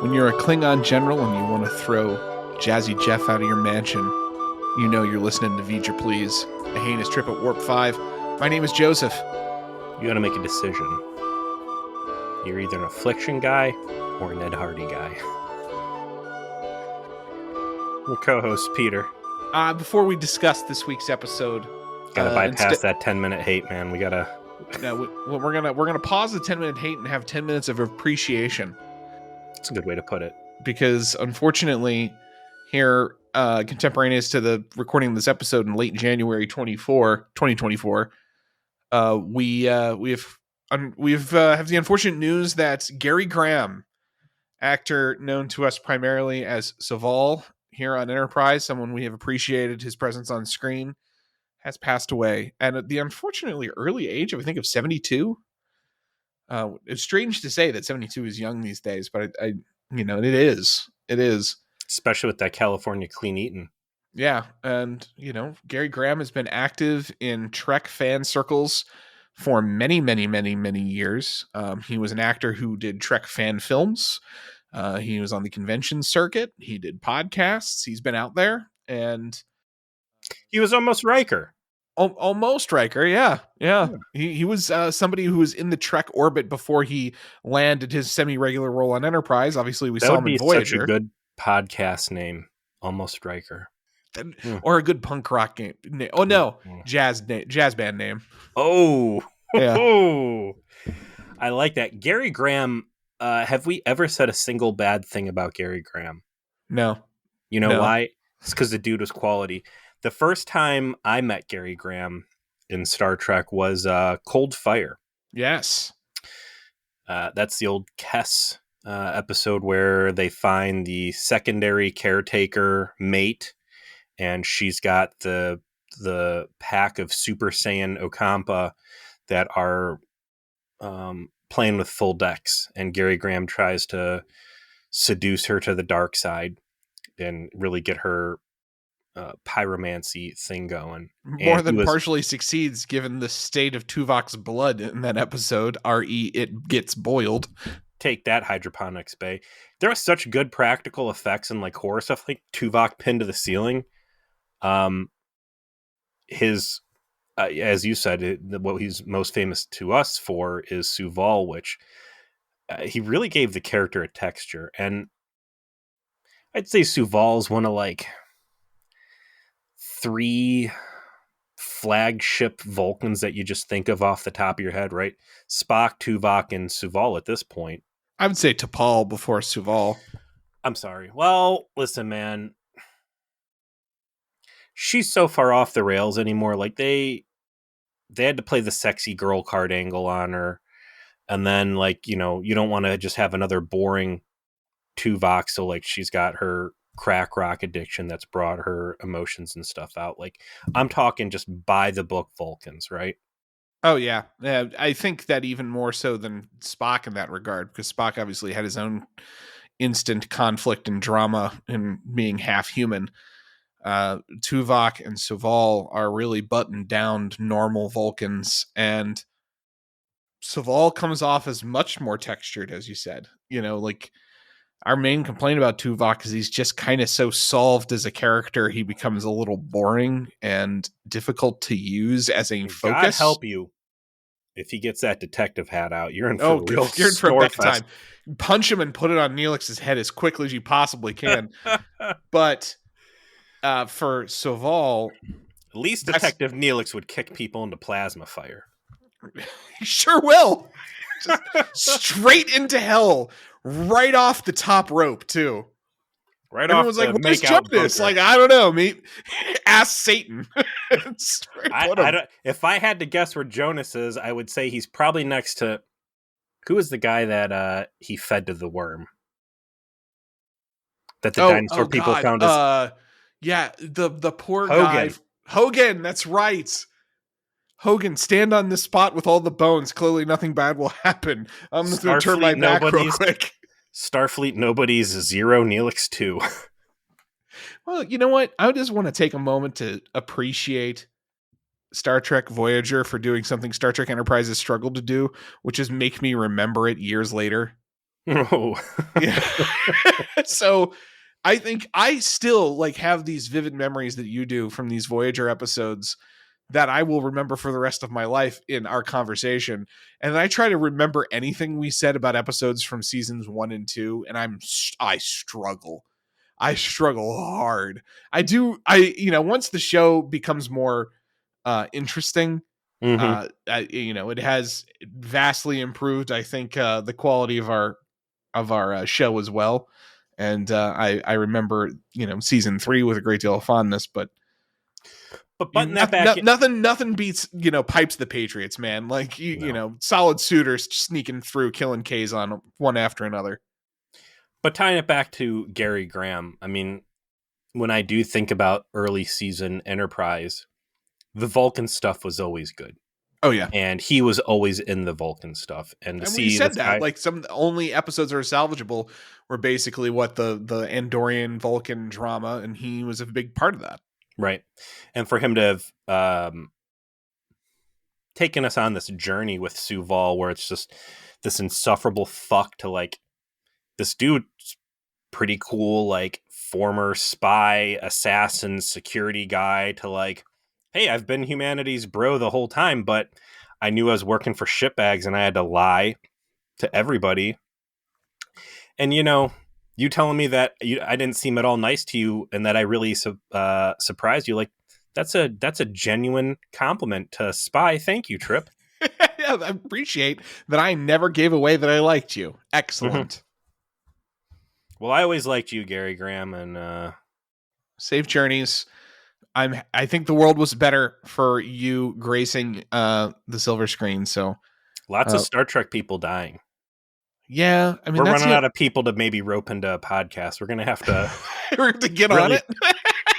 When you're a Klingon general and you want to throw Jazzy Jeff out of your mansion, you know you're listening to V'ger Please, a heinous trip at Warp 5. My name is Joseph. You got to make a decision. You're either an Affliction guy or a Ned Hardy guy. Your co-host, Peter. Before we discuss this week's episode, Gotta bypass that 10-minute hate, man. We gotta. No, we're gonna pause the 10-minute hate and have 10 minutes of appreciation. That's a good way to put it. Because unfortunately, here, contemporaneous to the recording of this episode in late January 2024, we have the unfortunate news that Gary Graham, actor known to us primarily as Saval here on Enterprise, someone we have appreciated his presence on screen, has passed away, and at the unfortunately early age of, I think, of 72. It's strange to say that 72 is young these days, but it is. Especially with that California clean eating. Yeah, and Gary Graham has been active in Trek fan circles for many, many, many, many years. He was an actor who did Trek fan films. He was on the convention circuit. He did podcasts. He's been out there, and he was almost Riker. Almost Riker, yeah. He was somebody who was in the Trek orbit before he landed his semi-regular role on Enterprise. Obviously, we saw him in Voyager. That would be such a good podcast name, Almost Riker. Or a good punk rock game. Oh no, jazz band name. Oh, yeah. Oh, I like that. Gary Graham. Have we ever said a single bad thing about Gary Graham? No. You know why? It's because the dude was quality. The first time I met Gary Graham in Star Trek was Cold Fire. Yes. That's the old Kess episode where they find the secondary caretaker mate, and she's got the pack of Super Saiyan Okampa that are playing with full decks, and Gary Graham tries to seduce her to the dark side and really get her pyromancy thing going. More than partially succeeds, given the state of Tuvok's blood in that episode. R.E. It gets boiled. Take that, Hydroponics Bay. There are such good practical effects and like horror stuff, like Tuvok pinned to the ceiling. His as you said, what he's most famous to us for is Suval, which he really gave the character a texture. And I'd say Suval's one of like 3 flagship Vulcans that you just think of off the top of your head, right? Spock, Tuvok, and Suval at this point. I would say T'Pol before Suval. I'm sorry. Well, listen, man. She's so far off the rails anymore. Like they had to play the sexy girl card angle on her. And then like, you don't want to just have another boring Tuvok. So like she's got her crack rock addiction that's brought her emotions and stuff out. Like I'm talking just by the book Vulcans, right? Oh yeah. I think that even more so than Spock in that regard, because Spock obviously had his own instant conflict and drama in being half human. Tuvok and Suval are really buttoned down normal Vulcans, and Suval comes off as much more textured, as you said. Like our main complaint about Tuvok is he's just kind of so solved as a character, he becomes a little boring and difficult to use as a focus. God help you if he gets that detective hat out. You're in for a bad time. Punch him and put it on Neelix's head as quickly as you possibly can. But for Suval, at least Detective Neelix would kick people into plasma fire. He sure will. Just straight into hell, right off the top rope too. Right Everyone's off. Like, "Where's Jonas?" Like, I don't know. Ask Satan. If I had to guess where Jonas is, I would say he's probably next to. Who is the guy that he fed to the worm? That the dinosaur people found his. Yeah, the poor Hogan. guy. Hogan, that's right. Hogan, stand on this spot with all the bones. Clearly nothing bad will happen. I'm just going to turn my back real quick. Starfleet Nobody's 0, Neelix 2. Well, you know what? I just want to take a moment to appreciate Star Trek Voyager for doing something Star Trek Enterprise has struggled to do, which is make me remember it years later. Oh. Yeah. So I think I still like have these vivid memories that you do from these Voyager episodes that I will remember for the rest of my life in our conversation. And I try to remember anything we said about episodes from seasons 1 and 2, and I struggle. I struggle hard. Once the show becomes more interesting, Hmm. it has vastly improved, I think, the quality of our show as well. And I remember season 3 with a great deal of fondness, but But button that back in. nothing beats Pipes the Patriots, man. Like No. solid suitors sneaking through, killing K's on one after another. But tying it back to Gary Graham, I mean, when I do think about early season Enterprise, the Vulcan stuff was always good. Oh yeah, And he was always in the Vulcan stuff. And to and we see said this that guy, like some only episodes that are salvageable were basically what the Andorian Vulcan drama, and he was a big part of that. right? And for him to have taken us on this journey with Suval, where it's just this insufferable fuck to like this dude's pretty cool, like former spy, assassin, security guy, to like, hey, I've been humanity's bro the whole time, but I knew I was working for shitbags and I had to lie to everybody. And you telling me that I didn't seem at all nice to you and that I really surprised you, like that's a genuine compliment to Spy. Thank you, Trip. Yeah, I appreciate that. I never gave away that I liked you. Mm-hmm. Excellent. Well, I always liked you, Gary Graham, and Safe journeys. I think the world was better for you gracing the silver screen. So lots of uh, Star Trek people dying. yeah, I mean We're that's running it. out of people to maybe rope into a podcast. We're gonna have to We're to get on really it.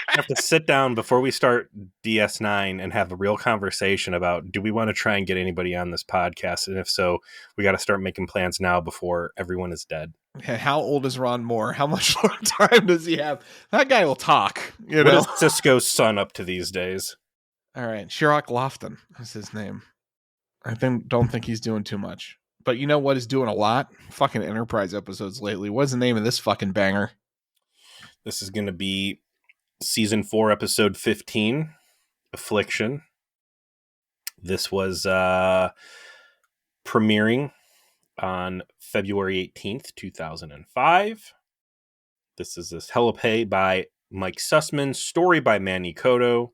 have to sit down before we start DS9 and have a real conversation about, do we want to try and get anybody on this podcast, and if so, we got to start making plans now before everyone is dead. How old is Ron Moore? How much more time does he have? That guy will talk. What is Cisco's son up to these days? All right, Sherlock Lofton is his name. Don't think he's doing too much. But you know what is doing a lot? Fucking Enterprise episodes lately. What's the name of this fucking banger? This is going to be season 4, episode 15, Affliction. This was premiering on February 18th, 2005. This is this Helipe by Mike Sussman, story by Manny Koto,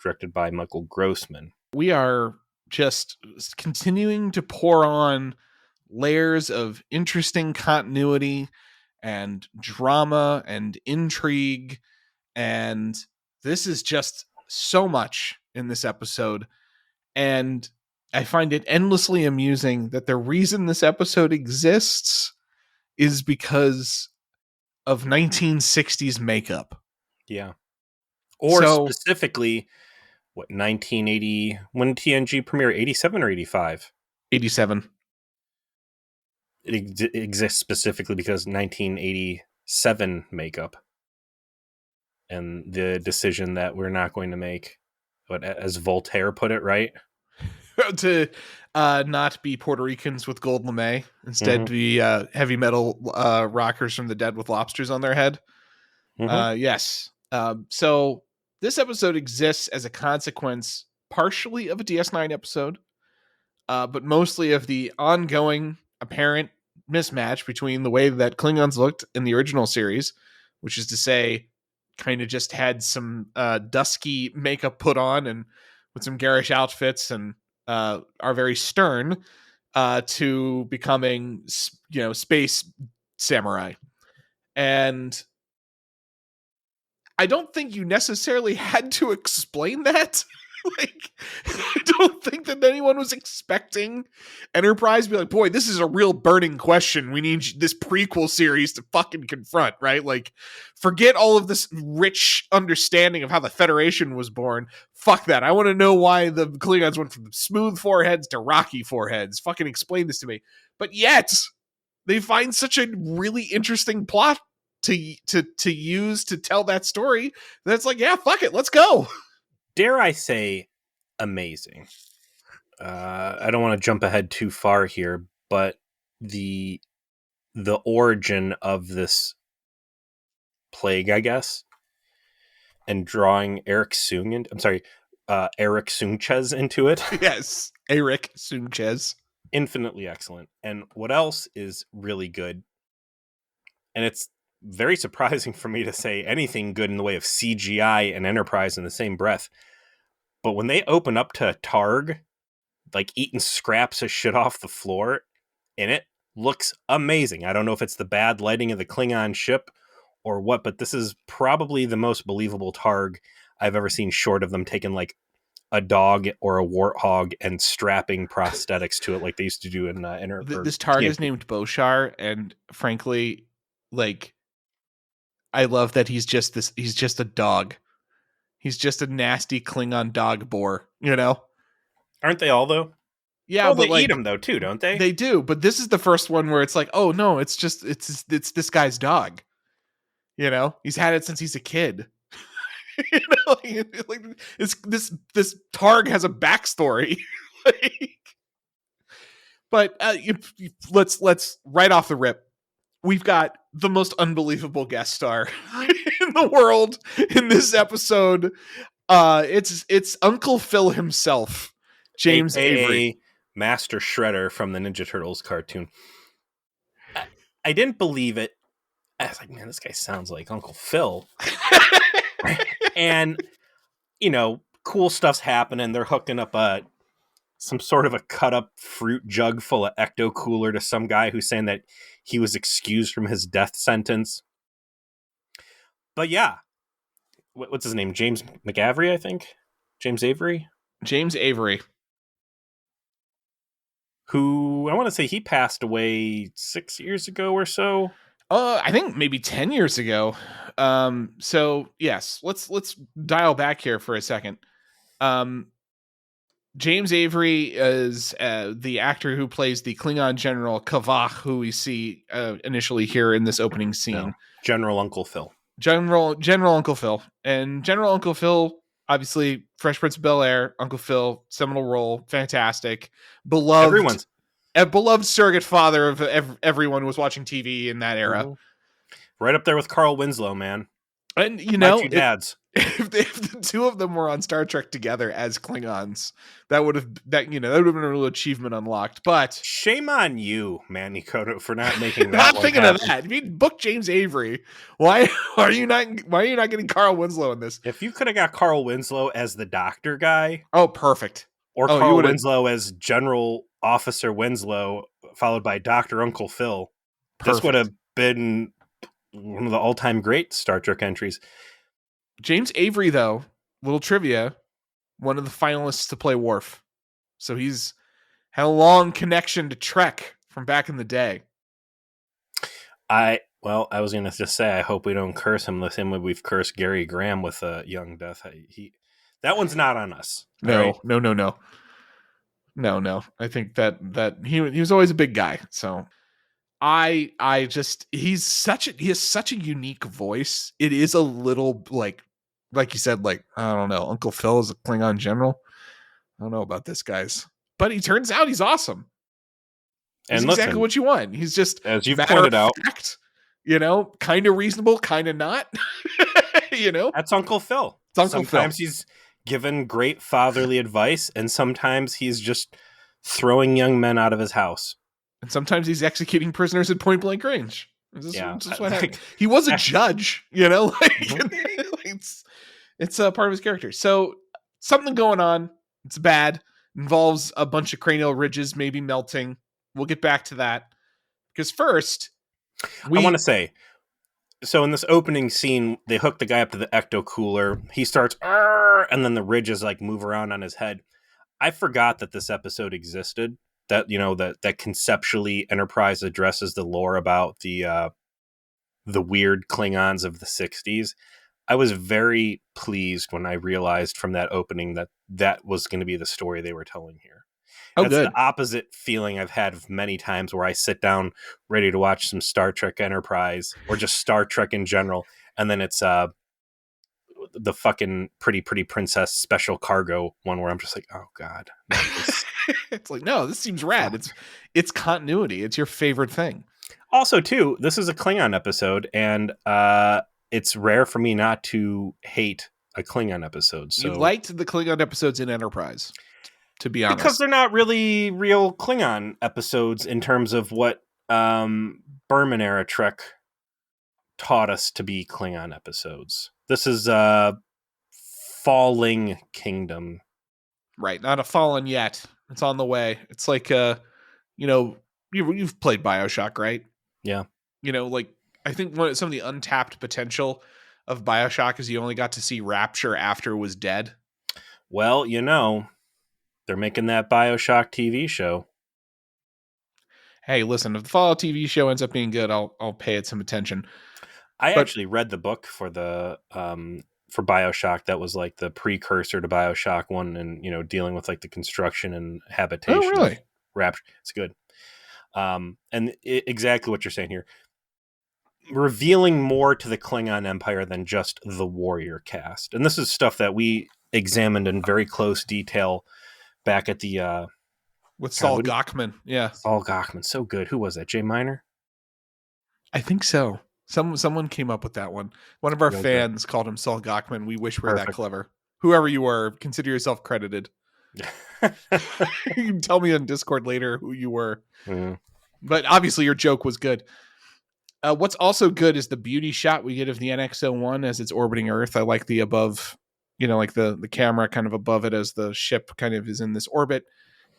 directed by Michael Grossman. We are just continuing to pour on layers of interesting continuity and drama and intrigue. And this is just so much in this episode. And I find it endlessly amusing that the reason this episode exists is because of 1960s makeup. Yeah. Or So specifically, what, 1980, when TNG premiere, 87 or 85? 87. It exists specifically because 1987 makeup and the decision that we're not going to make, what, as Voltaire put it, right? To not be Puerto Ricans with gold lame, instead Mm-hmm. be heavy metal rockers from the dead with lobsters on their head. Mm-hmm. Yes. So this episode exists as a consequence, partially of a DS9 episode, but mostly of the ongoing apparent mismatch between the way that Klingons looked in the original series, which is to say, kind of just had some dusky makeup put on and with some garish outfits and are very stern, to becoming, space samurai. And I don't think you necessarily had to explain that. Like, I don't think that anyone was expecting Enterprise to be like, boy, this is a real burning question. We need this prequel series to fucking confront, right? Like, forget all of this rich understanding of how the Federation was born. Fuck that. I want to know why the Klingons went from smooth foreheads to rocky foreheads. Fucking explain this to me. But yet, they find such a really interesting plot to use to tell that story that's like, yeah, fuck it, let's go. Dare I say amazing. I don't want to jump ahead too far here, but the the origin of this plague, I guess, and drawing Eric Sunchez into it. Yes, Eric Sunchez. Infinitely excellent. And what else is really good? And it's very surprising for me to say anything good in the way of CGI and Enterprise in the same breath. But when they open up to Targ, like eating scraps of shit off the floor, and it looks amazing. I don't know if it's the bad lighting of the Klingon ship or what, but this is probably the most believable Targ I've ever seen, short of them taking like a dog or a warthog and strapping prosthetics to it like they used to do in This Targ is named Boshar, and frankly, like, I love that he's just a dog. He's just a nasty Klingon dog boar, you know? Aren't they all, though? Yeah, well, but they eat them, though, too, don't they? They do, but this is the first one where it's like, oh, no, it's this guy's dog. You know? He's had it since he's a kid. You know? Like, this Targ has a backstory. But let's right off the rip. We've got the most unbelievable guest star in the world in this episode. It's Uncle Phil himself, James Avery, Master Shredder from the Ninja Turtles cartoon. I didn't believe it. I was like, man, this guy sounds like Uncle Phil. And, you know, cool stuff's happening. They're hooking up some sort of a cut up fruit jug full of ecto cooler to some guy who's saying that he was excused from his death sentence. But yeah, what's his name? James McAvery, I think. James Avery. Who I want to say he passed away 6 years ago or so. I think maybe 10 years ago. So yes, let's dial back here for a second. James Avery is the actor who plays the Klingon General Kavach, who we see initially here in this opening scene. No, General Uncle Phil. General Uncle Phil. And General Uncle Phil, obviously, Fresh Prince of Bel-Air, Uncle Phil, seminal role, fantastic. Beloved surrogate father of everyone who was watching TV in that era. Mm-hmm. Right up there with Carl Winslow, man. And, you know, dads. If the two of them were on Star Trek together as Klingons, that would have been a real achievement unlocked. But shame on you, Manny Koto, for not making that. Not thinking of that. I mean, book James Avery. Why are you not getting Carl Winslow in this? If you could have got Carl Winslow as the doctor guy, oh, perfect. Or Carl Winslow as General Officer Winslow, followed by Dr. Uncle Phil, this would have been one of the all-time great Star Trek entries. James Avery, though, little trivia, one of the finalists to play Worf. So he's had a long connection to Trek from back in the day. I was going to just say, I hope we don't curse him the same way we've cursed Gary Graham with a young death. That one's not on us. No, right? No. I think that he was always a big guy. So he has such a unique voice. It is a little like you said, like, I don't know, Uncle Phil is a Klingon general. I don't know about this, guys. But he turns out he's awesome. He's exactly what you want. He's just, as you've pointed out, you know, kind of reasonable, kind of not. You know? That's Uncle Phil. Sometimes he's given great fatherly advice, and sometimes he's just throwing young men out of his house. And sometimes he's executing prisoners at point blank range. He was a judge, you know? It's a part of his character. So something going on. It's bad. Involves a bunch of cranial ridges maybe melting. We'll get back to that. Because first, I want to say, so in this opening scene, they hook the guy up to the ecto cooler. He starts, and then the ridges like move around on his head. I forgot that this episode existed. That, you know, that conceptually Enterprise addresses the lore about the weird Klingons of the 60s. I was very pleased when I realized from that opening that was going to be the story they were telling here. That's good. The opposite feeling I've had many times where I sit down ready to watch some Star Trek Enterprise or just Star Trek in general, and then it's the fucking pretty princess special cargo one where I'm just like, oh god. It's like, no, this seems rad. It's continuity. It's your favorite thing. Also, too, this is a Klingon episode, and it's rare for me not to hate a Klingon episode. You So liked the Klingon episodes in Enterprise, to be because honest. they're not really real Klingon episodes in terms of what Berman era Trek taught us to be Klingon episodes. This is Falling Kingdom. Right, not a fallen yet. It's on the way. It's like you've played BioShock, right? Yeah. Like I think some of the untapped potential of BioShock is you only got to see Rapture after it was dead. Well, they're making that BioShock TV show. Hey, listen, if the Fallout TV show ends up being good, I'll pay it some attention. I actually read the book for the for BioShock that was like the precursor to BioShock 1 and dealing with like the construction and habitation. Oh, really? Rapture. It's good. Exactly what you're saying here. Revealing more to the Klingon Empire than just the warrior caste. And this is stuff that we examined in very close detail back at the with Saul Gockman. Yeah. Saul Gockman. So good. Who was that? Jay Miner? I think so. Someone came up with that one. One of our fans called him Saul Gockman. We wish we were that clever. Whoever you were, consider yourself credited. You can tell me on Discord later who you were. Mm. But obviously your joke was good. What's also good is the beauty shot we get of the NX-01 as it's orbiting Earth. I like the above, like the camera kind of above it as the ship kind of is in this orbit.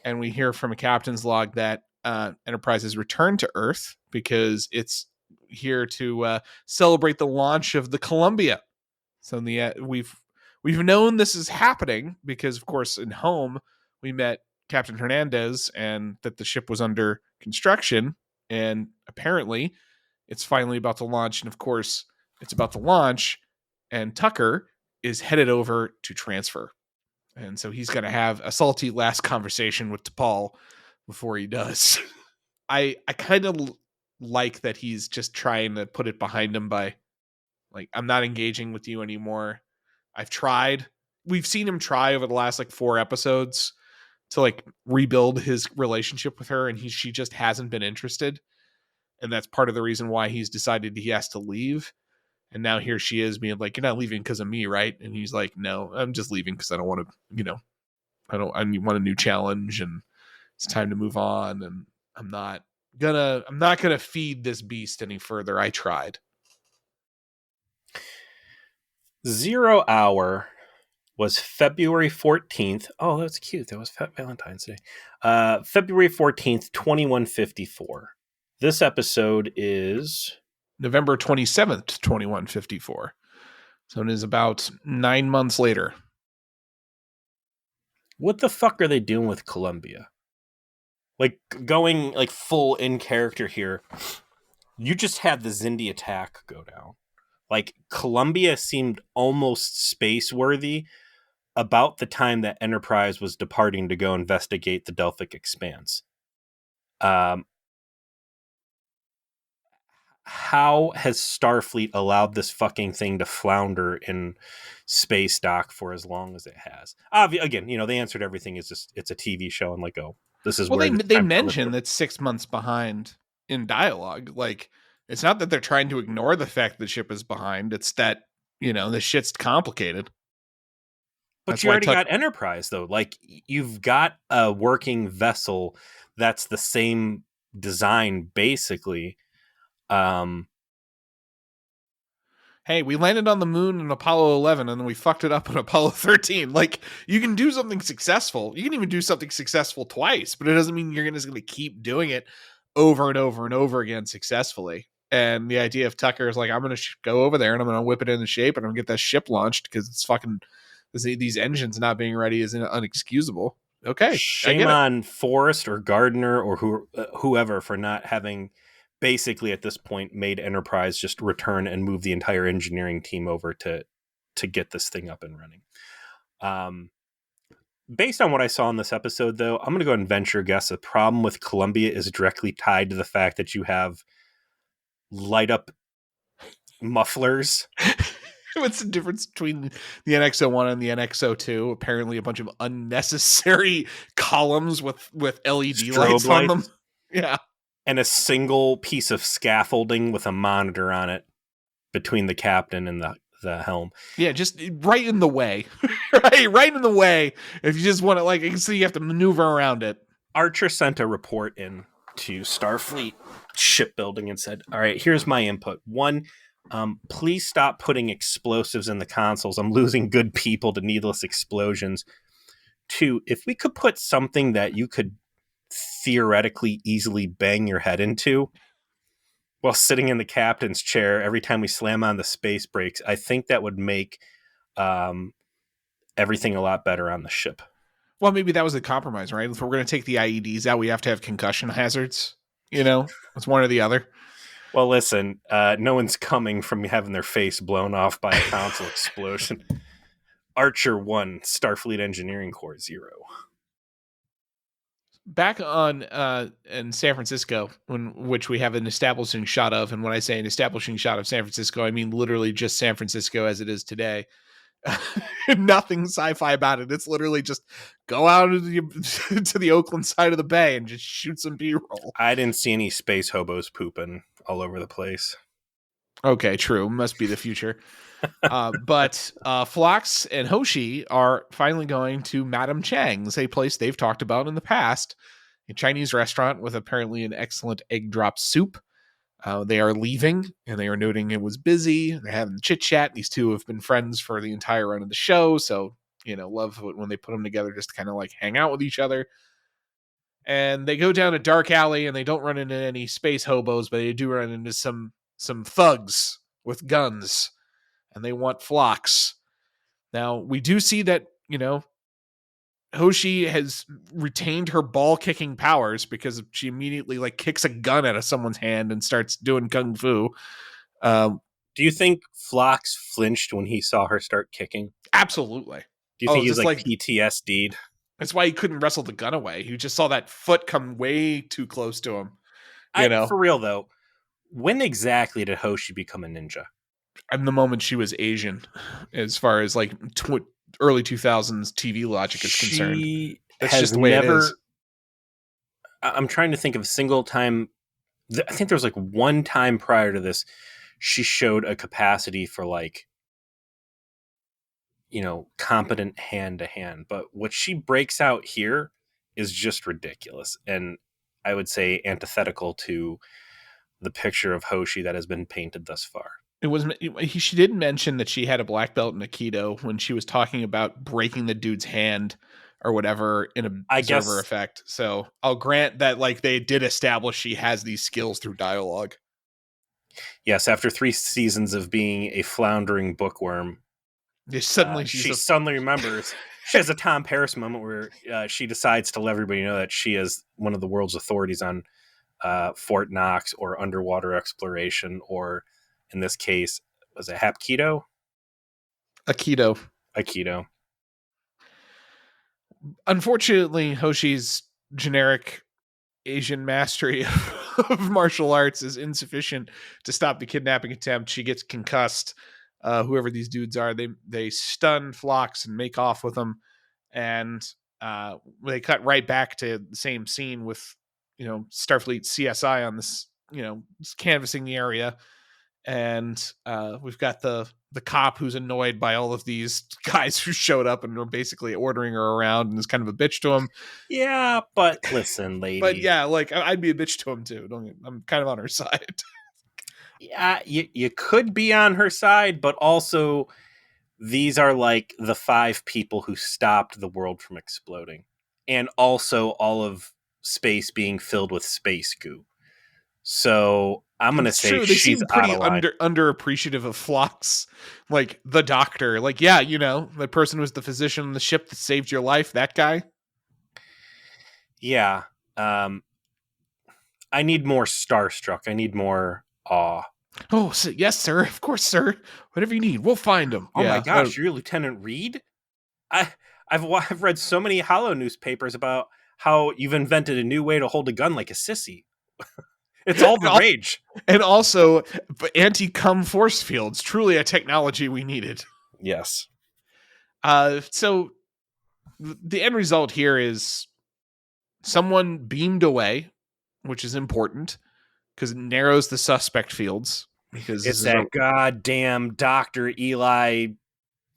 And we hear from a captain's log that Enterprise has returned to Earth because it's here to celebrate the launch of the Columbia. So we've known this is happening because, of course, in Home we met Captain Hernandez and that the ship was under construction, and apparently it's finally about to launch. And of course, it's about to launch, and Tucker is headed over to transfer. And so he's going to have a salty last conversation with T'Pol before he does. I kind of like that he's just trying to put it behind him by, like, I'm not engaging with you anymore. I've tried. We've seen him try over the last, 4 episodes to, rebuild his relationship with her, and she just hasn't been interested. And that's part of the reason why he's decided he has to leave. And now here she is being like, you're not leaving because of me, right? And he's like, no, I'm just leaving because I don't want to, I want a new challenge and it's time to move on. And I'm not gonna feed this beast any further. I tried. 0 hour was February 14th. Oh, that's cute. That was Valentine's Day. February 14th, 2154. This episode is November 27th, 2154. So it is about 9 months later. What the fuck are they doing with Columbia? Going full in character here. You just had the Xindi attack go down. Columbia seemed almost space-worthy about the time that Enterprise was departing to go investigate the Delphic Expanse. How has Starfleet allowed this fucking thing to flounder in space dock for as long as it has? Again, the answer to everything is just it's a TV show and this is where they mention that 6 months behind in dialogue. It's not that they're trying to ignore the fact that the ship is behind. It's that, the shit's complicated. But that's you already got Enterprise, though. You've got a working vessel that's the same design, basically. Hey, we landed on the moon in Apollo 11 and then we fucked it up in Apollo 13. You can do something successful. You can even do something successful twice, but it doesn't mean you're just going to keep doing it over and over and over again successfully. And the idea of Tucker is I'm going to go over there and I'm going to whip it into shape and I'm going to get that ship launched because it's fucking these engines not being ready is unexcusable. Okay. Shame on Forrest or Gardner or whoever for not having basically at this point made Enterprise just return and move the entire engineering team over to get this thing up and running. Based on what I saw in this episode, though, I'm going to go and venture a guess. The problem with Columbia is directly tied to the fact that you have light up mufflers. What's the difference between the NX-01 and the NX-02? Apparently a bunch of unnecessary columns with LED lights on them. Yeah. and a single piece of scaffolding with a monitor on it between the captain and the helm. Yeah, just right in the way. right in the way. If you just want to, like, so you have to maneuver around it. Archer sent a report in to Starfleet shipbuilding and said, all right, here's my input. One, please stop putting explosives in the consoles. I'm losing good people to needless explosions. Two, if we could put something that you could theoretically easily bang your head into while sitting in the captain's chair every time we slam on the space brakes, I think that would make everything a lot better on the ship. Well, maybe that was a compromise, right? If we're going to take the IEDs out, we have to have concussion hazards. You know, it's one or the other. Well, listen, no one's coming from having their face blown off by a console explosion. Archer 1, Starfleet Engineering Corps 0. Back on in San Francisco, which we have an establishing shot of, and when I say an establishing shot of San Francisco, I mean literally just San Francisco as it is today. Nothing sci-fi about it. It's literally just go out to the Oakland side of the bay and just shoot some B-roll. I didn't see any space hobos pooping all over the place. Okay, true. Must be the future. But Phlox and Hoshi are finally going to Madame Chang's, a place they've talked about in the past, a Chinese restaurant with apparently an excellent egg drop soup. They are leaving, and they are noting it was busy. They're having chit chat. These two have been friends for the entire run of the show, so love when they put them together just to kind of like hang out with each other. And they go down a dark alley, and they don't run into any space hobos, but they do run into some thugs with guns, and they want Phlox. Now we do see that Hoshi has retained her ball kicking powers because she immediately like kicks a gun out of someone's hand and starts doing kung fu. Do you think Phlox flinched when he saw her start kicking? Absolutely. Do you think he was like PTSD'd? That's why he couldn't wrestle the gun away. He just saw that foot come way too close to him. For real though, when exactly did Hoshi become a ninja? And the moment she was Asian, as far as like early 2000s TV logic is concerned. That's just the way it is. I'm trying to think of a single time. I think there was like one time prior to this, she showed a capacity for like, competent hand to hand. But what she breaks out here is just ridiculous. And I would say antithetical to the picture of Hoshi that has been painted thus far. She did mention that she had a black belt in Aikido when she was talking about breaking the dude's hand or whatever in a observer effect. So I'll grant that like they did establish she has these skills through dialogue. Yes, after 3 seasons of being a floundering bookworm, she suddenly remembers. She has a Tom Paris moment where she decides to let everybody know that she is one of the world's authorities on Fort Knox or underwater exploration, or in this case, was it Hapkido? Aikido. Unfortunately, Hoshi's generic Asian mastery of martial arts is insufficient to stop the kidnapping attempt. She gets concussed. Whoever these dudes are, they stun Phlox and make off with them, and they cut right back to the same scene with Starfleet CSI on this canvassing the area, and we've got the cop who's annoyed by all of these guys who showed up and were basically ordering her around and is kind of a bitch to him. Yeah, but listen, lady. But yeah, like I'd be a bitch to him too. I'm kind of on her side. Yeah, you could be on her side, but also these are like the 5 people who stopped the world from exploding, and also all of space being filled with space goo. So I'm going to say true. They seem pretty underappreciative of Phlox, like the doctor. Like, yeah, the person who was the physician on the ship that saved your life, that guy. Yeah. I need more starstruck. I need more awe. Oh, yes, sir. Of course, sir. Whatever you need, we'll find him. Oh my gosh, you're Lieutenant Reed? I've read so many Hollow newspapers about how you've invented a new way to hold a gun like a sissy. It's all the rage. And also anti-cum force fields, truly a technology we needed. Yes. So the end result here is someone beamed away which is important because it narrows the suspect fields. Because this It's is a that goddamn Dr. Eli,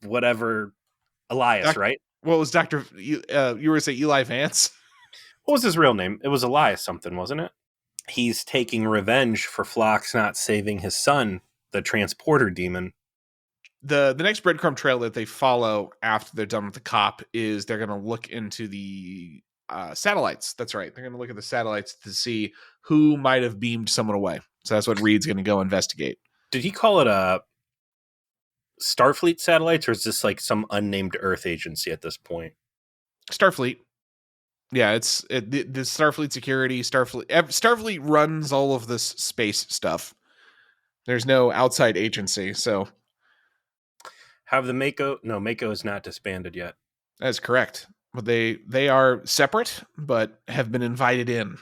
whatever, Elias, doc, right? what was Doctor? You were going to say Eli Vance? What was his real name? It was Elias something, wasn't it? He's taking revenge for Phlox not saving his son, the transporter demon. The next breadcrumb trail that they follow after they're done with the cop is they're going to look into the satellites. That's right. They're going to look at the satellites to see who might have beamed someone away. So that's what Reed's going to go investigate. Did he call it a Starfleet satellites, or is this like some unnamed Earth agency at this point? Starfleet. Yeah, the Starfleet security. Starfleet runs all of this space stuff. There's no outside agency, so Have the Mako? No, Mako is not disbanded yet. that's correct. But they are separate, but have been invited in.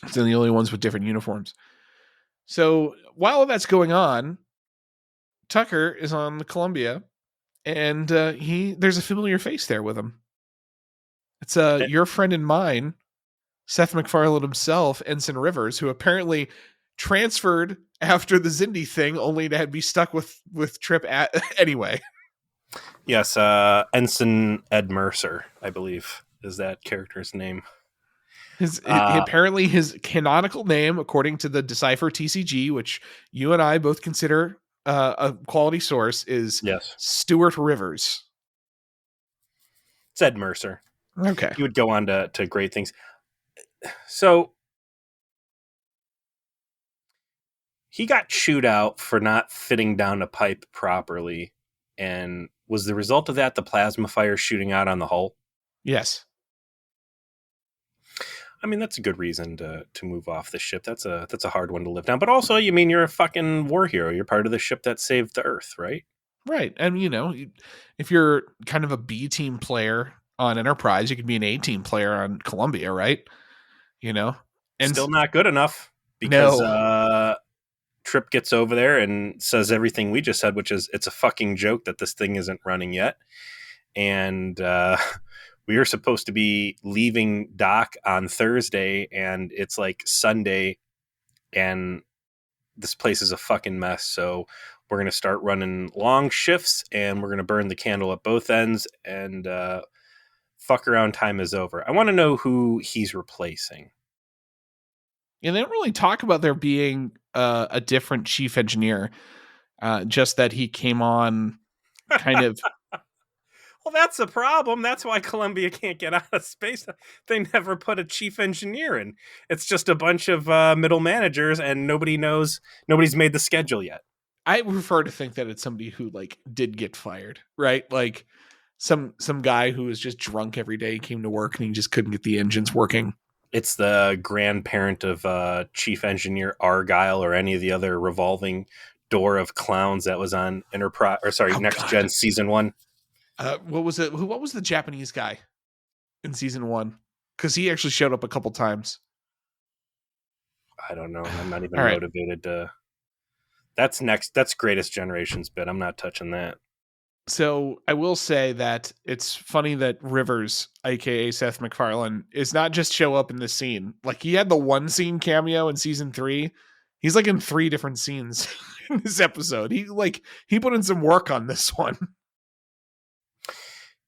So they're the only ones with different uniforms. So while that's going on, Tucker is on the Columbia, and there's a familiar face there with him. It's your friend and mine, Seth MacFarlane himself, Ensign Rivers, who apparently transferred after the Zindi thing, only to be stuck with Trip anyway. Yes, Ensign Ed Mercer, I believe, is that character's name. Apparently his canonical name, according to the Decipher TCG, which you and I both consider a quality source, is Stuart Rivers. It's Ed Mercer. Okay. He would go on to great things. So he got chewed out for not fitting down a pipe properly. And was the result of that the plasma fire shooting out on the hull? Yes. I mean, that's a good reason to move off the ship. That's a hard one to live down. But also, you mean, you're a fucking war hero. You're part of the ship that saved the Earth, right? Right. And, if you're kind of a B team player on Enterprise, you could be an A team player on Columbia, right? And still not good enough because Trip gets over there and says everything we just said, which is it's a fucking joke that this thing isn't running yet. And we are supposed to be leaving dock on Thursday, and it's like Sunday, and this place is a fucking mess. So we're going to start running long shifts, and we're going to burn the candle at both ends, and fuck around time is over. I want to know who he's replacing. Yeah, they don't really talk about there being a different chief engineer, just that he came on kind of. Well, that's a problem. That's why Columbia can't get out of space. They never put a chief engineer in. It's just a bunch of middle managers, and nobody's made the schedule yet. I prefer to think that it's somebody who did get fired, right? Like some guy who was just drunk every day, came to work and he just couldn't get the engines working. It's the grandparent of Chief Engineer Argyle or any of the other revolving door of clowns that was on Enterprise, Next Gen Season 1. What was it? What was the Japanese guy in Season 1? Because he actually showed up a couple times. I don't know. I'm not even motivated to. That's Greatest Generation's bit. I'm not touching that. So I will say that it's funny that Rivers, aka Seth MacFarlane, is not just show up in this scene. Like, he had the one scene cameo in Season 3. He's in 3 different scenes in this episode. He put in some work on this one.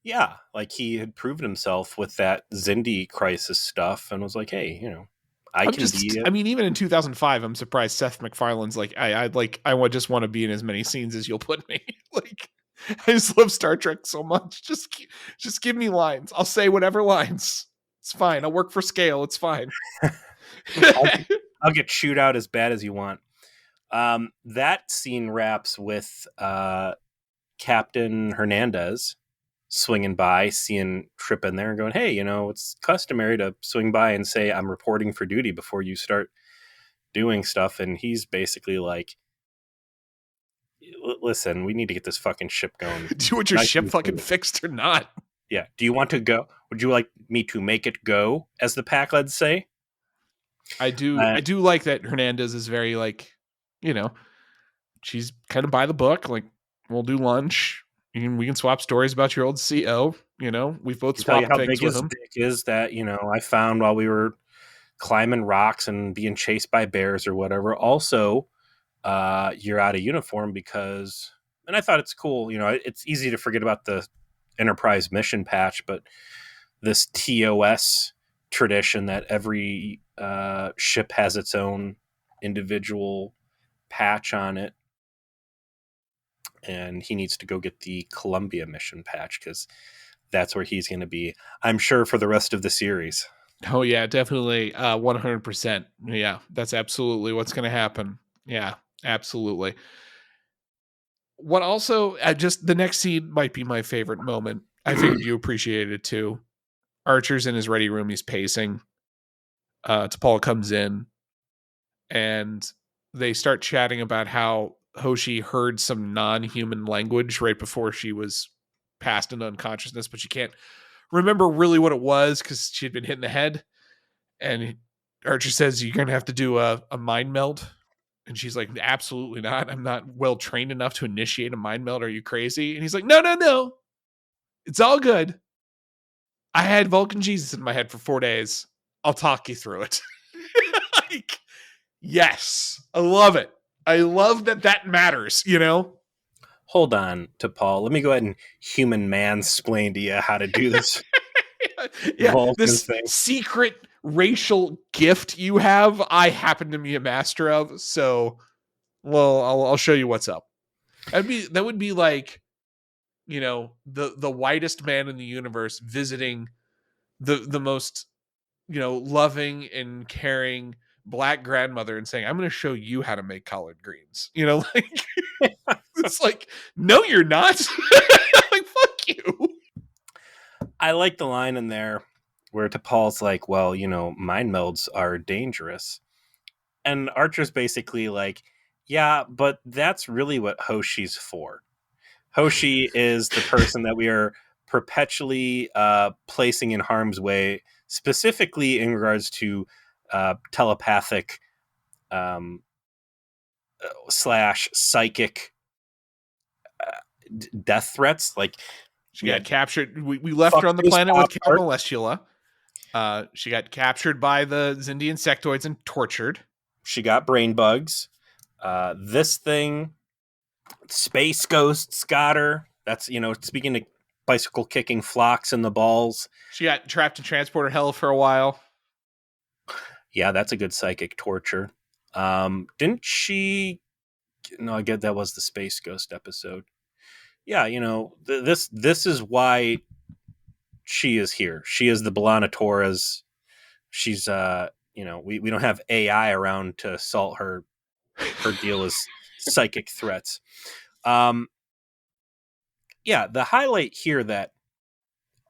Yeah, he had proven himself with that Zindi crisis stuff, and was like, hey, I mean, even in 2005, I'm surprised Seth MacFarlane's I just want to be in as many scenes as you'll put me. I just love Star Trek so much. Just give me lines. I'll say whatever lines. It's fine. I'll work for scale. It's fine. I'll get chewed out as bad as you want. That scene wraps with Captain Hernandez swinging by, seeing Trip in there and going, hey, it's customary to swing by and say, I'm reporting for duty before you start doing stuff. And he's basically like, listen, we need to get this fucking ship going. Do you want your ship fucking fixed or not? Yeah. Do you want to go? Would you like me to make it go, as the Pack-Leds say? I do. I do like that Hernandez is very she's kind of by the book. We'll do lunch. We can swap stories about your old CO. We've both swapped things with him. Dick is that I found while we were climbing rocks and being chased by bears or whatever. Also, you're out of uniform because, and I thought it's cool. It's easy to forget about the Enterprise mission patch, but this TOS tradition that every ship has its own individual patch on it. And he needs to go get the Columbia mission patch because that's where he's going to be, I'm sure, for the rest of the series. Oh yeah, definitely 100%. Yeah, that's absolutely what's going to happen. Yeah, absolutely. What also just the next scene might be my favorite moment. I figured you appreciated it too. Archer's in his ready room, he's pacing. T'Pol comes in and they start chatting about how Hoshi heard some non-human language right before she was passed into unconsciousness, but she can't remember really what it was because she'd been hit in the head. And Archer says, "You're going to have to do a mind meld." And she's like, "Absolutely not. I'm not well trained enough to initiate a mind meld. Are you crazy?" And he's like, "No, no, no. It's all good. I had Vulcan Jesus in my head for 4 days. I'll talk you through it." Like, yes, I love it. I love that matters, Hold on, T'Pol. Let me go ahead and human mansplain to you how to do this Yeah, Vulcan this thing. secret racial gift you have, I happen to be a master of. So, well, I'll show you what's up. That would be like, the whitest man in the universe visiting the most, loving and caring black grandmother and saying, "I'm going to show you how to make collard greens." Like it's like, no, you're not. Like, fuck you. I like the line in there where T'Pol's like, well, mind melds are dangerous. And Archer's basically like, yeah, but that's really what Hoshi's for. Hoshi is the person that we are perpetually placing in harm's way, specifically in regards to telepathic slash psychic death threats. Like, She we got had captured. We left her on the fuckface planet with pop Cal art. Malestula. She got captured by the Zindian sectoids and tortured. She got brain bugs. This thing, Space Ghosts got her. That's, speaking of bicycle kicking Phlox in the balls. She got trapped in transporter hell for a while. Yeah, that's a good psychic torture. Didn't she? No, I get that was the Space Ghost episode. Yeah, this is why she is here. She is the Belana Torres. She's we don't have AI around to assault her. Her deal is psychic threats. Yeah, the highlight here that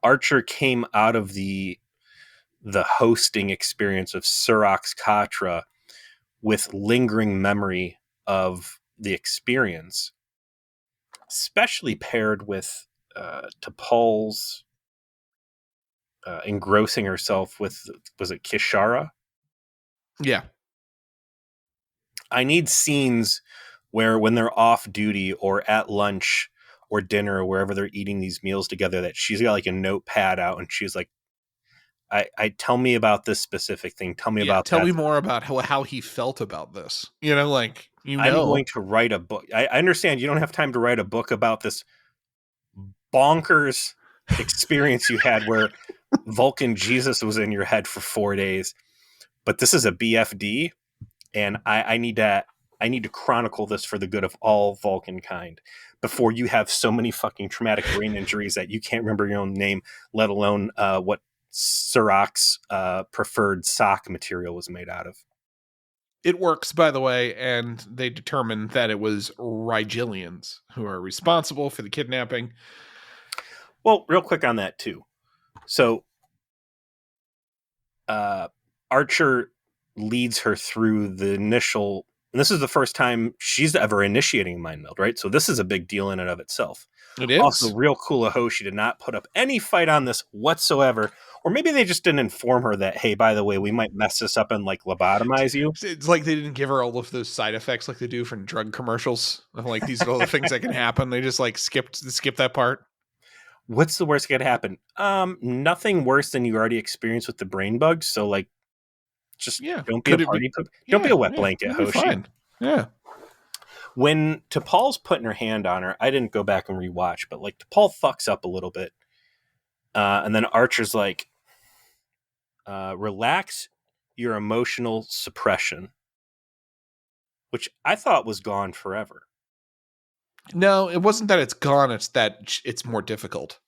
Archer came out of the hosting experience of Surox Katra with lingering memory of the experience, especially paired with T'Pol's engrossing herself with, was it Kishara? Yeah. I need scenes where when they're off duty or at lunch or dinner or wherever they're eating these meals together, that she's got like a notepad out and she's like, I tell me about this specific thing. Tell me about Tell that. me more about how he felt about this. I'm going to write a book. I understand you don't have time to write a book about this bonkers experience you had where Vulcan Jesus was in your head for 4 days, but this is a BFD, and I need to chronicle this for the good of all Vulcan kind before you have so many fucking traumatic brain injuries that you can't remember your own name, let alone what Surox preferred sock material was made out of. It works, by the way, and they determined that it was Rigelians who are responsible for the kidnapping. Well, real quick on that too. So Archer leads her through the initial, and this is the first time she's ever initiating a mind meld, right? So this is a big deal in and of itself. It is. Also, real cool of Hoshi did not put up any fight on this whatsoever. Or maybe they just didn't inform her that, hey, by the way, we might mess this up and like lobotomize you. It's like they didn't give her all of those side effects like they do for drug commercials. Like, these are all the things that can happen. They just like skip that part. What's the worst that could happen? Nothing worse than you already experienced with the brain bugs. So like, Just Yeah. don't be a Could it be? party. Don't be Yeah. a wet Yeah. blanket, It'll be Hoshi. fine. Yeah. When T'Pol's putting her hand on her, I didn't go back and rewatch, but like T'Pol fucks up a little bit. And then Archer's like, relax your emotional suppression, which I thought was gone forever. No, it wasn't that it's gone. It's that it's more difficult.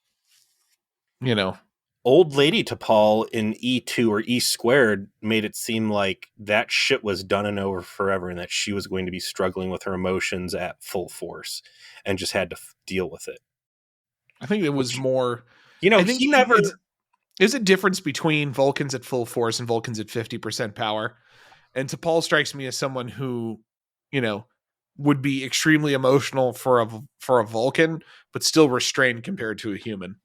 You know. Old lady T'Pol in E2 or E squared made it seem like that shit was done and over forever and that she was going to be struggling with her emotions at full force and just had to deal with it. I think it was Which, more. you know, I think he never. there's a difference between Vulcans at full force and Vulcans at 50% power. And T'Pol strikes me as someone who, you know, would be extremely emotional for a Vulcan, but still restrained compared to a human.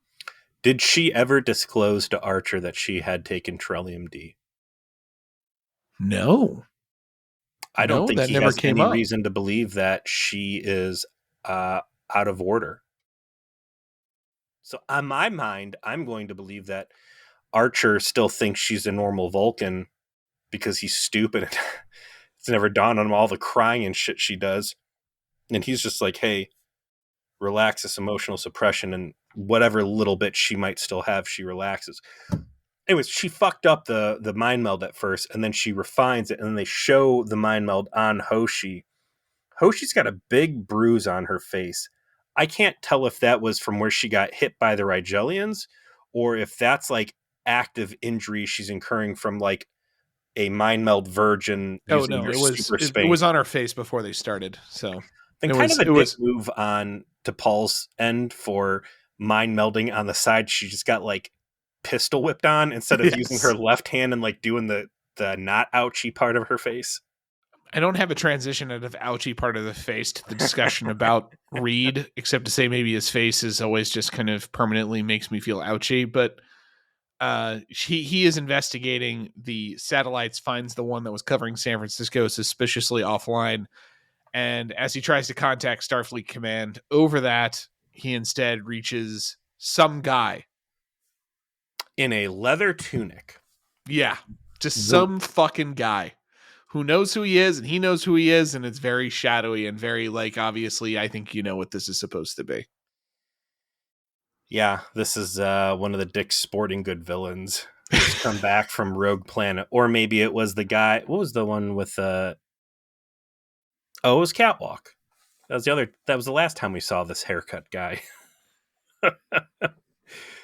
Did she ever disclose to Archer that she had taken Trillium D? No. I don't No, think that he never has came any up. reason to believe that she is out of order. So, on my mind, I'm going to believe that Archer still thinks she's a normal Vulcan because he's stupid. It's never dawned on him all the crying and shit she does. And he's just like, hey, relax this emotional suppression, and whatever little bit she might still have, she relaxes. Anyways, she fucked up the mind meld at first, and then she refines it, and then they show the mind meld on Hoshi. Hoshi's got a big bruise on her face. I can't tell if that was from where she got hit by the Rigelians, or if that's like active injury she's incurring from like a mind meld virgin Oh using no, her it was super it was space. on her face before they started. So Then it kind was of a it dick was move on to Paul's end for mind melding on the side. She just got like pistol whipped on instead of using her yes. left hand and like doing the not ouchy part of her face. I don't have a transition out of ouchie part of the face to the discussion about Reed, except to say maybe his face is always just kind of permanently makes me feel ouchy. But he is investigating the satellites, finds the one that was covering San Francisco suspiciously offline, and as he tries to contact Starfleet Command over that, he instead reaches some guy. In a leather tunic. Yeah, just The, some fucking guy who knows who he is, and he knows who he is, and it's very shadowy and very like obviously I think you know what this is supposed to be. yeah, this is one of the Dick's Sporting Good villains who's come back from Rogue Planet. Or maybe it was the guy. What was the one with oh, it was Catwalk. That was the last time we saw this haircut guy.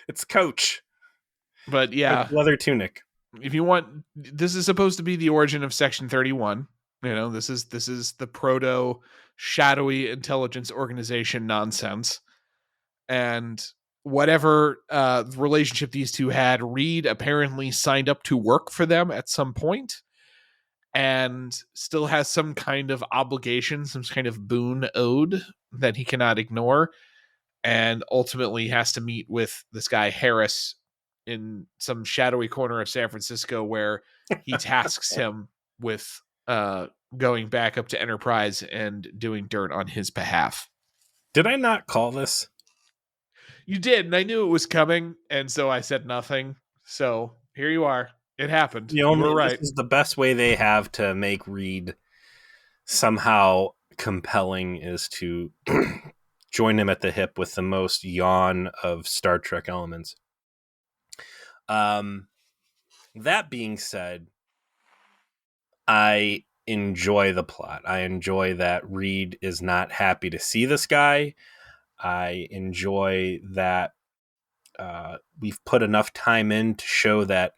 It's Coach. But Coach yeah, leather tunic. if you want, this is supposed to be the origin of Section 31. You know, this is the proto shadowy intelligence organization nonsense. And whatever relationship these two had, Reed apparently signed up to work for them at some point and still has some kind of obligation, some kind of boon owed that he cannot ignore, and ultimately has to meet with this guy Harris in some shadowy corner of San Francisco where he tasks him with going back up to Enterprise and doing dirt on his behalf. Did I not call this? You did, and I knew it was coming, and so I said nothing. So here you are. It happened. You were This right. is the best way they have to make Reed somehow compelling is to join him at the hip with the most yawn of Star Trek elements. That being said, I enjoy the plot. I enjoy that Reed is not happy to see this guy. I enjoy that we've put enough time in to show that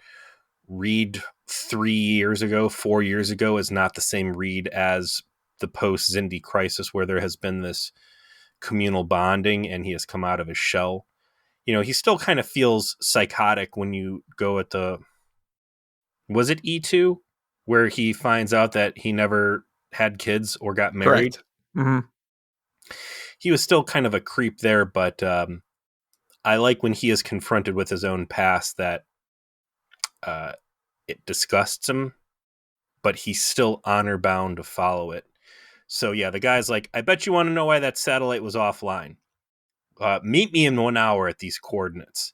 Reed 3 years ago, 4 years ago, is not the same Reed as the post Xindi crisis, where there has been this communal bonding and he has come out of his shell. You know, he still kind of feels psychotic when you go at the, was it E2, where he finds out that he never had kids or got married. Correct. Mm-hmm. He was still kind of a creep there, but I like when he is confronted with his own past that it disgusts him, but he's still honor bound to follow it. So yeah, the guy's like, I bet you want to know why that satellite was offline. Meet me in 1 hour at these coordinates.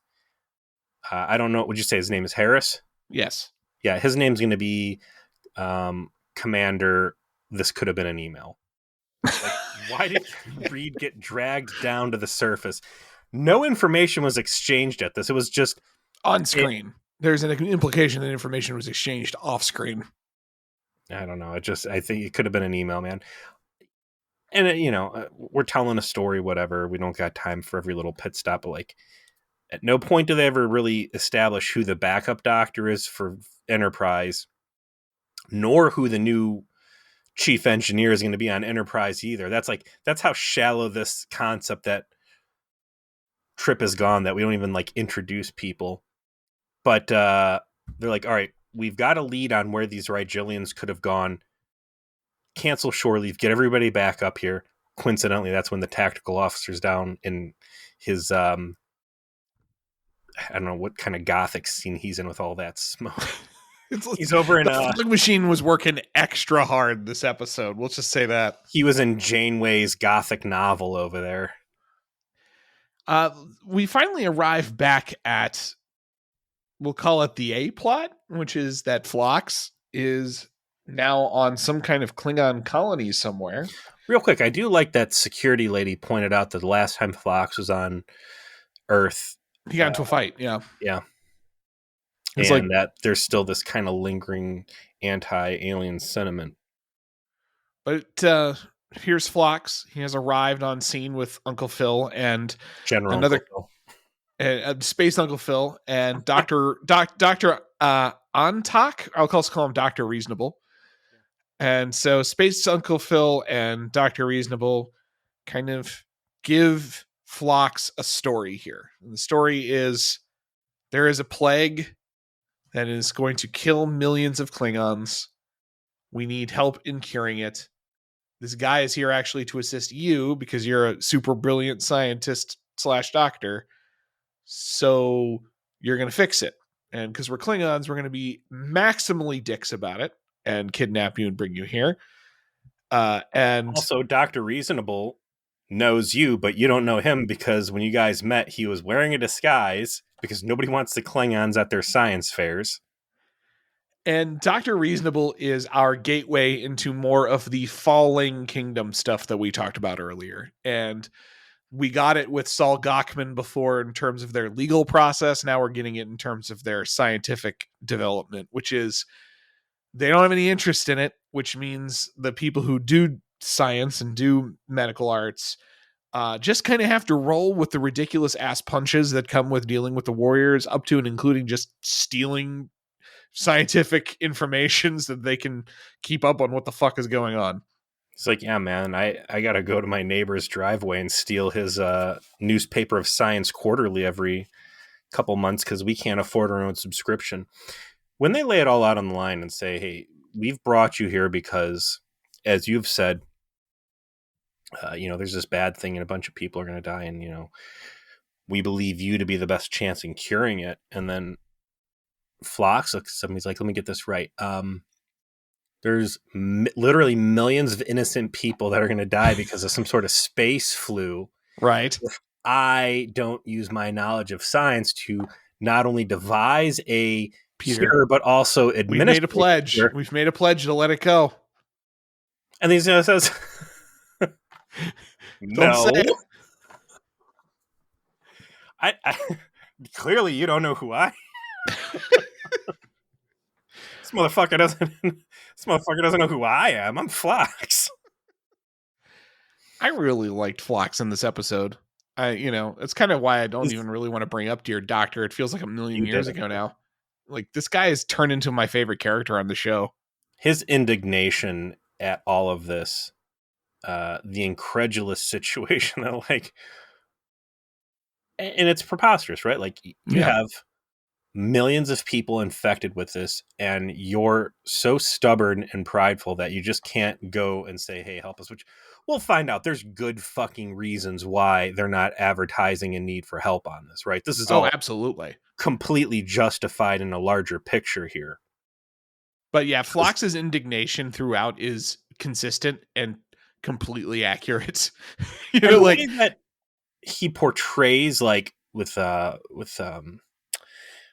I don't know. Would you say his name is Harris? Yes. Yeah, his name's going to be Commander. This could have been an email. Like, why did Reed get dragged down to the surface? No information was exchanged at this. It was just On it. screen. There's an implication that information was exchanged off screen. I don't know. I think it could have been an email, man. And we're telling a story, whatever. We don't got time for every little pit stop, but like, at no point do they ever really establish who the backup doctor is for Enterprise, nor who the new chief engineer is going to be on Enterprise either. That's how shallow this concept that trip is gone, that we don't even like introduce people. But they're like, all right, we've got a lead on where these Rigelians could have gone. Cancel shore leave, get everybody back up here. Coincidentally, that's when the tactical officer's down in his I don't know what kind of gothic scene he's in with all that smoke. He's over in the fog machine was working extra hard this episode. We'll just say that. He was in Janeway's gothic novel over there. We finally arrive back at, we'll call it the A plot, which is that Phlox is now on some kind of Klingon colony somewhere. Real quick, I do like that security lady pointed out that the last time Phlox was on Earth, he got into a fight. Yeah. It's and like, that there's still this kind of lingering anti-alien sentiment. But here's Phlox. He has arrived on scene with Uncle Phil and General another Uncle Phil. Space Uncle Phil and Doctor Antak. I'll call him Doctor Reasonable. And so Space Uncle Phil and Dr. Reasonable kind of give Phlox a story here. And the story is there is a plague that is going to kill millions of Klingons. We need help in curing it. This guy is here actually to assist you because you're a super brilliant scientist / doctor. So you're going to fix it. And because we're Klingons, we're going to be maximally dicks about it and kidnap you and bring you here. And also, Dr. Reasonable knows you, but you don't know him because when you guys met, he was wearing a disguise because nobody wants the Klingons at their science fairs. And Dr. Reasonable is our gateway into more of the falling kingdom stuff that we talked about earlier. And we got it with Saul Gockman before in terms of their legal process. Now we're getting it in terms of their scientific development, which is they don't have any interest in it, which means the people who do science and do medical arts just kind of have to roll with the ridiculous ass punches that come with dealing with the warriors, up to and including just stealing scientific information so that they can keep up on what the fuck is going on. It's like, yeah, man, I got to go to my neighbor's driveway and steal his newspaper of science quarterly every couple months because we can't afford our own subscription. When they lay it all out on the line and say, hey, we've brought you here because, as you've said, there's this bad thing and a bunch of people are going to die. And, we believe you to be the best chance in curing it. And then Phlox looks at him, he's like, let me get this right. There's literally millions of innocent people that are going to die because of some sort of space flu. Right. If I don't use my knowledge of science to not only devise a cure, but also administer. We've made a pledge. We've made a pledge to let it go. And he says, no. I clearly you don't know who I am. This motherfucker doesn't know who I am. I'm Phlox. I really liked Phlox in this episode. It's kind of why I don't even really want to bring up Dear Doctor. It feels like a million years ago now. Like, this guy has turned into my favorite character on the show. His indignation at all of this, the incredulous situation that, like, and it's preposterous, right? Like, you have millions of people infected with this, and you're so stubborn and prideful that you just can't go and say, hey, help us, which we'll find out. There's good fucking reasons why they're not advertising a need for help on this, right? This is all absolutely completely justified in a larger picture here. But yeah, Phlox's indignation throughout is consistent and completely accurate. That he portrays, like, with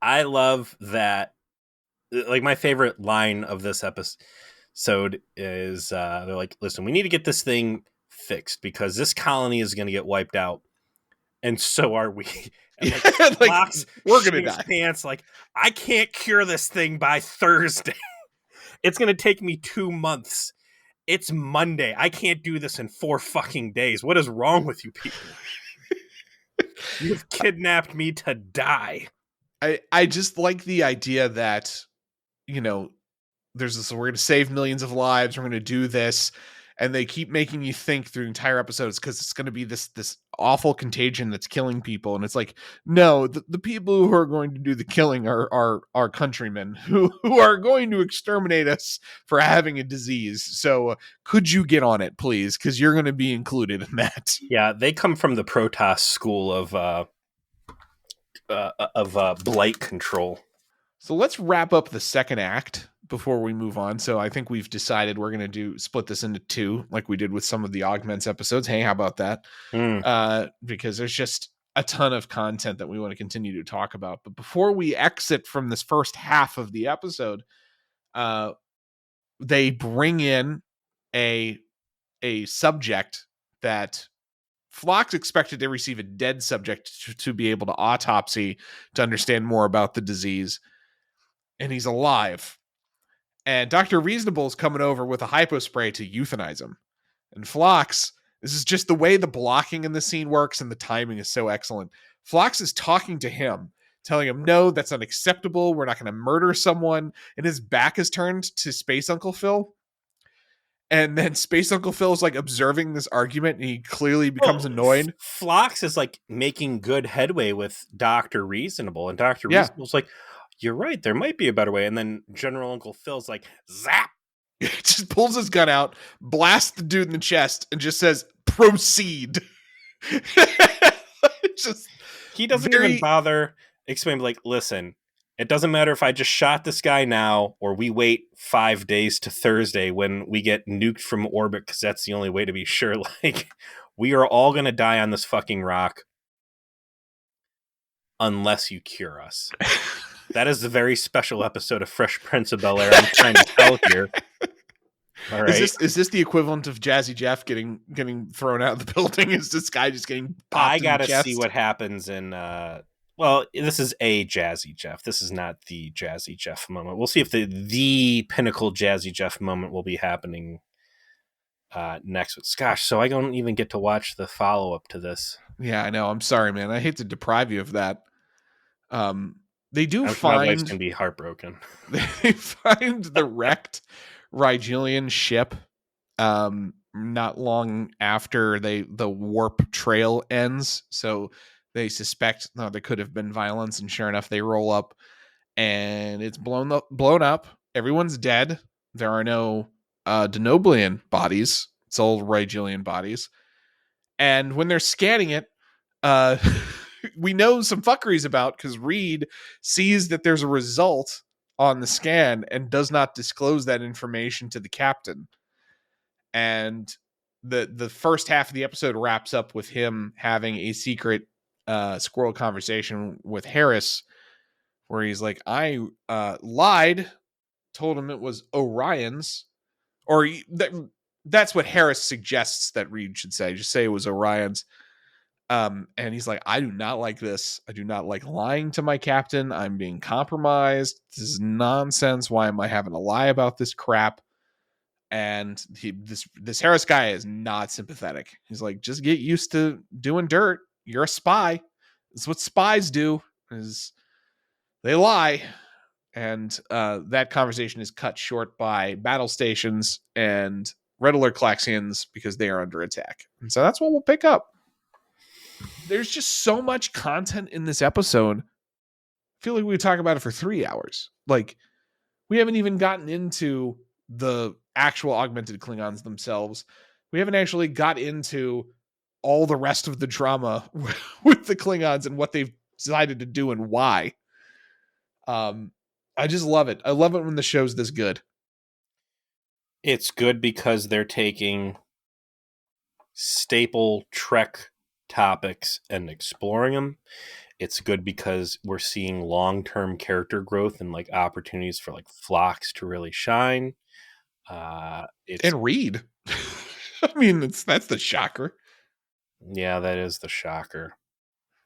I love that. Like, my favorite line of this episode is they're like, listen, we need to get this thing fixed because this colony is going to get wiped out, and so are we. And like Like, Phlox we're gonna shits die. pants, like, I can't cure this thing by Thursday. It's going to take me 2 months. It's Monday. I can't do this in 4 fucking days. What is wrong with you people? You've kidnapped me to die. I just like the idea that, you know, there's this, we're going to save millions of lives, we're going to do this, and they keep making you think through entire episodes because it's going to be this awful contagion that's killing people, and it's like, no, the people who are going to do the killing are our countrymen who are going to exterminate us for having a disease. So could you get on it, please, because you're going to be included in that. Yeah, they come from the Protoss school of blight control. So let's wrap up the second act before we move on. So I think we've decided we're going to split this into two, like we did with some of the Augments episodes. Hey, how about that? Because there's just a ton of content that we want to continue to talk about. But before we exit from this first half of the episode, they bring in a subject that Phlox expected to receive, a dead subject to be able to autopsy to understand more about the disease. And he's alive. And Dr. Reasonable is coming over with a hypo spray to euthanize him. And Phlox, this is just the way the blocking in the scene works, and the timing is so excellent. Phlox is talking to him, telling him, no, that's unacceptable. We're not going to murder someone. And his back is turned to Space Uncle Phil. And then Space Uncle Phil is like observing this argument, and he clearly becomes annoyed. Phlox is like making good headway with Dr. Reasonable, and Dr. Yeah. Reasonable's like, you're right, there might be a better way. And then General Uncle Phil's like, zap! Just pulls his gun out, blasts the dude in the chest, and just says, proceed. Just he doesn't even bother explaining, like, listen, it doesn't matter if I just shot this guy now or we wait 5 days to Thursday when we get nuked from orbit, because that's the only way to be sure. Like, we are all going to die on this fucking rock unless you cure us. That is a very special episode of Fresh Prince of Bel-Air I'm trying to tell here. All right. Is this the equivalent of Jazzy Jeff getting thrown out of the building? Is this guy just getting popped I in gotta the chest? see what happens in well, this is a Jazzy Jeff. This is not the Jazzy Jeff moment. We'll see if the pinnacle Jazzy Jeff moment will be happening next week. Gosh, so I don't even get to watch the follow-up to this. Yeah, I know. I'm sorry, man. I hate to deprive you of that. They do My wife's find gonna be heartbroken. they find the wrecked Rigelian ship not long after the warp trail ends. So they suspect there could have been violence, and sure enough, they roll up and it's blown up. Everyone's dead. There are no Denoblian bodies. It's all Rigelian bodies. And when they're scanning it, we know some fuckeries about, because Reed sees that there's a result on the scan and does not disclose that information to the captain. And the first half of the episode wraps up with him having a secret squirrel conversation with Harris, where he's like, I lied, told him it was Orion's, or that's what Harris suggests that Reed should say. Just say it was Orion's. And he's like, I do not like this. I do not like lying to my captain. I'm being compromised. This is nonsense. Why am I having to lie about this crap? And this Harris guy is not sympathetic. He's like, just get used to doing dirt. You're a spy. That's what spies do, is they lie. And that conversation is cut short by battle stations and red alert Klaxians, because they are under attack. And so that's what we'll pick up. There's just so much content in this episode. I feel like we would talk about it for 3 hours. Like, we haven't even gotten into the actual augmented Klingons themselves. We haven't actually got into all the rest of the drama with the Klingons and what they've decided to do and why. I just love it. I love it when the show's this good. It's good because they're taking staple Trek topics and exploring them. It's good because we're seeing long-term character growth and like opportunities for like Phlox to really shine. It's And read. I mean, that's the shocker. Yeah, that is the shocker.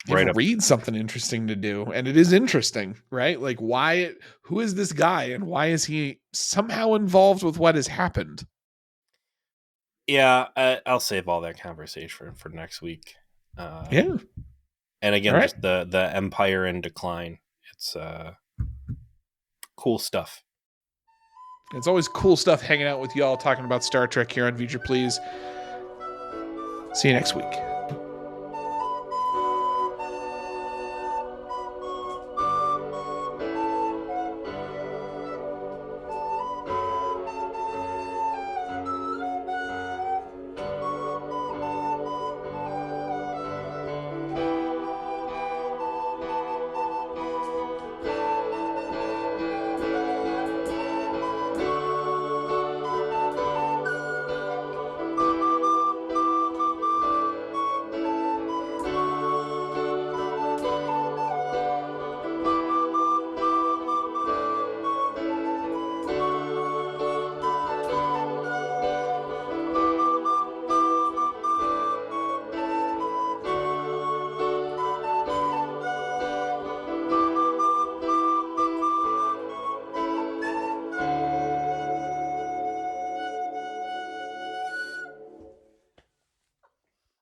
Give Right up. Reed something interesting to do, and it is interesting, right? Like, why? Who is this guy, and why is he somehow involved with what has happened? Yeah, I'll save all that conversation for next week. Yeah. And All again, right. just the empire in decline. It's cool stuff. It's always cool stuff hanging out with y'all, talking about Star Trek here on Future Please. See you next week.